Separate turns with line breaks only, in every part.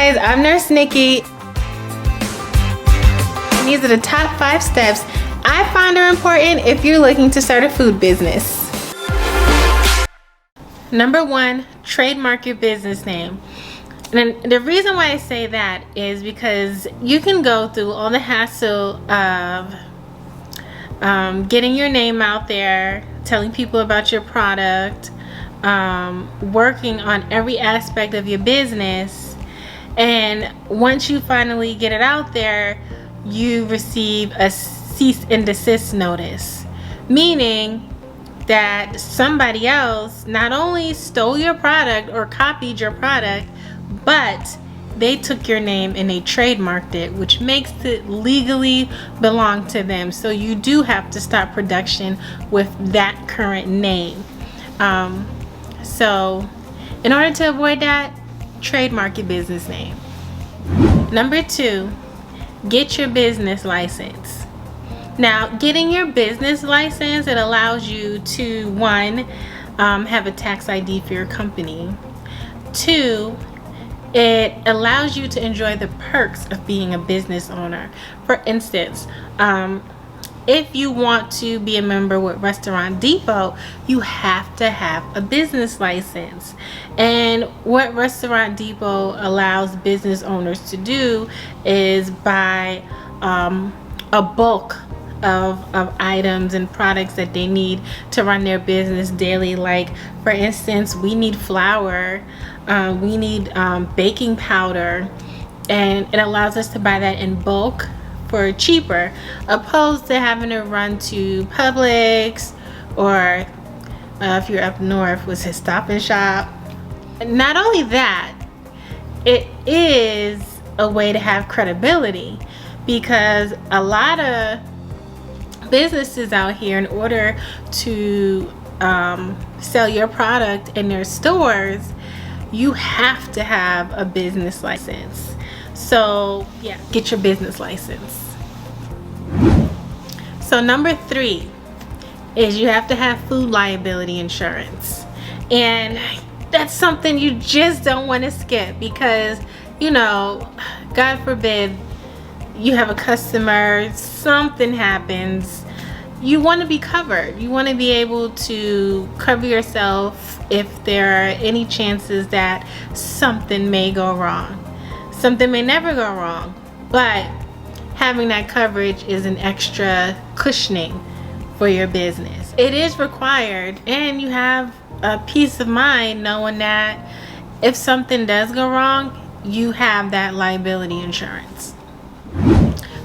guys, I'm Nurse Nikki. These are the top 5 steps I find are important if you're looking to start a food business. Number 1, trademark your business name. And the reason why I say that is because you can go through all the hassle of getting your name out there, telling people about your product, working on every aspect of your business, and once you finally get it out there, you receive a cease and desist notice, meaning that somebody else not only stole your product or copied your product, but they took your name and they trademarked it, which makes it legally belong to them. So you do have to stop production with that current name. So in order to avoid that, trademark your business name. Number 2, get your business license. Now, getting your business license, it allows you to, 1, have a tax ID for your company. 2, it allows you to enjoy the perks of being a business owner. For instance, if you want to be a member with Restaurant Depot, you have to have a business license. And what Restaurant Depot allows business owners to do is buy a bulk of items and products that they need to run their business daily. Like, for instance, we need flour, we need baking powder, and it allows us to buy that in bulk for cheaper, opposed to having to run to Publix or if you're up north, was his Stop and Shop. Not only that, it is a way to have credibility, because a lot of businesses out here, in order to sell your product in their stores, you have to have a business license. So yeah, get your business license. So number 3 is you have to have food liability insurance. And that's something you just don't want to skip, because, you know, God forbid you have a customer, something happens, you want to be covered. You want to be able to cover yourself if there are any chances that something may go wrong. Something may never go wrong, but having that coverage is an extra cushioning for your business. It is required, and you have a peace of mind knowing that if something does go wrong, you have that liability insurance.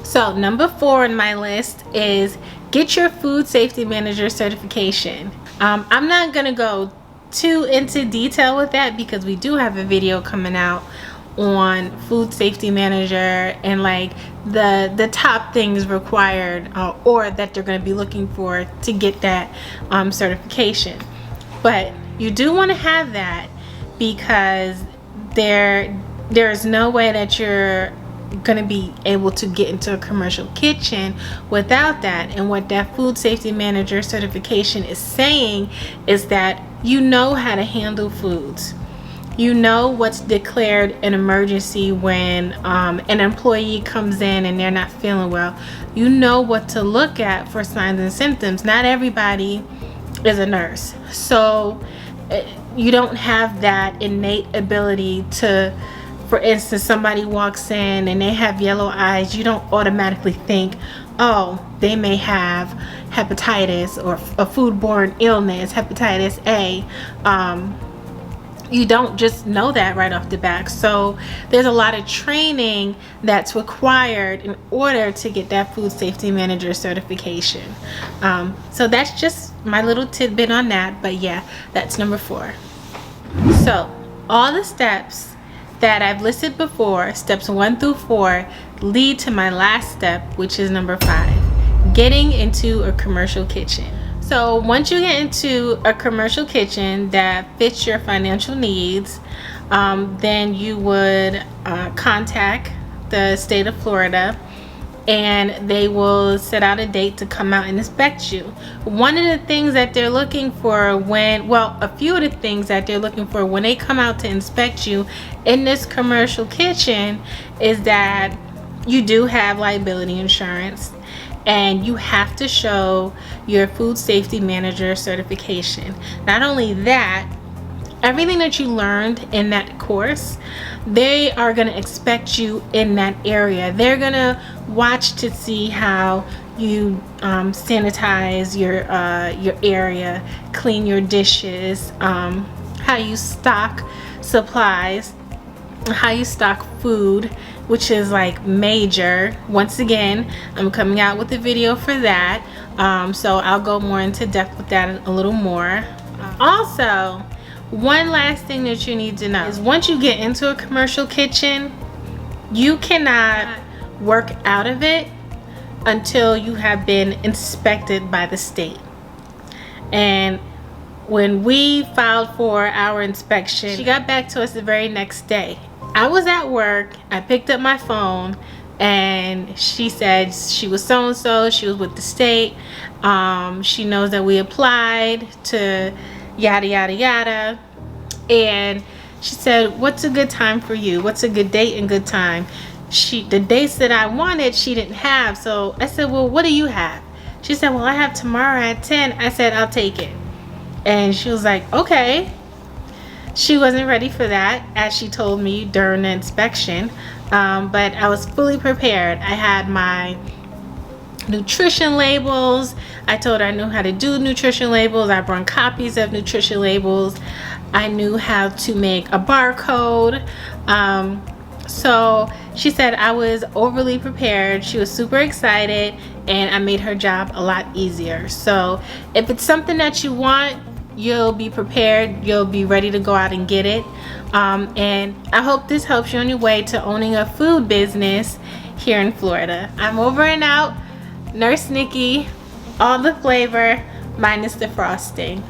So number 4 on my list is get your food safety manager certification. I'm not gonna go too into detail with that, because we do have a video coming out on food safety manager and like the top things required or that they're going to be looking for to get that certification. But you do want to have that, because there's no way that you're going to be able to get into a commercial kitchen without that. And what that food safety manager certification is saying is that you know how to handle foods. You know what's declared an emergency when an employee comes in and they're not feeling well. You know what to look at for signs and symptoms. Not everybody is a nurse, so you don't have that innate ability to, for instance, somebody walks in and they have yellow eyes, you don't automatically think, oh, they may have hepatitis or a foodborne illness, hepatitis A. You don't just know that right off the bat. So there's a lot of training that's required in order to get that food safety manager certification. So that's just my little tidbit on that. But yeah, that's number 4. So all the steps that I've listed before, steps 1 through 4, lead to my last step, which is number 5, getting into a commercial kitchen. So once you get into a commercial kitchen that fits your financial needs, then you would contact the state of Florida and they will set out a date to come out and inspect you. One of the things that they're looking for a few of the things that they're looking for when they come out to inspect you in this commercial kitchen is that you do have liability insurance, and you have to show your food safety manager certification. Not only that, everything that you learned in that course, they are going to expect you in that area. They're going to watch to see how you sanitize your area, clean your dishes, how you stock supplies, how you stock food, which is like major. Once again, I'm coming out with a video for that, so I'll go more into depth with that a little more. Also, one last thing that you need to know is once you get into a commercial kitchen, you cannot work out of it until you have been inspected by the state. And when we filed for our inspection, she got back to us the very next day. I was at work, I picked up my phone, and she said she was so-and-so, she was with the state, she knows that we applied to yada yada yada, and she said, what's a good time for you? What's a good date and good time? The dates that I wanted, she didn't have. So I said, well, what do you have? She said, well, I have tomorrow at 10. I said, I'll take it. And she was like, okay. She wasn't ready for that, as she told me during the inspection, but I was fully prepared. I had my nutrition labels. I told her I knew how to do nutrition labels. I brought copies of nutrition labels. I knew how to make a barcode. So she said I was overly prepared. She was super excited, and I made her job a lot easier. So if it's something that you want, you'll be prepared, you'll be ready to go out and get it. And I hope this helps you on your way to owning a food business here in Florida. I'm over and out. Nurse Nikki, all the flavor minus the frosting.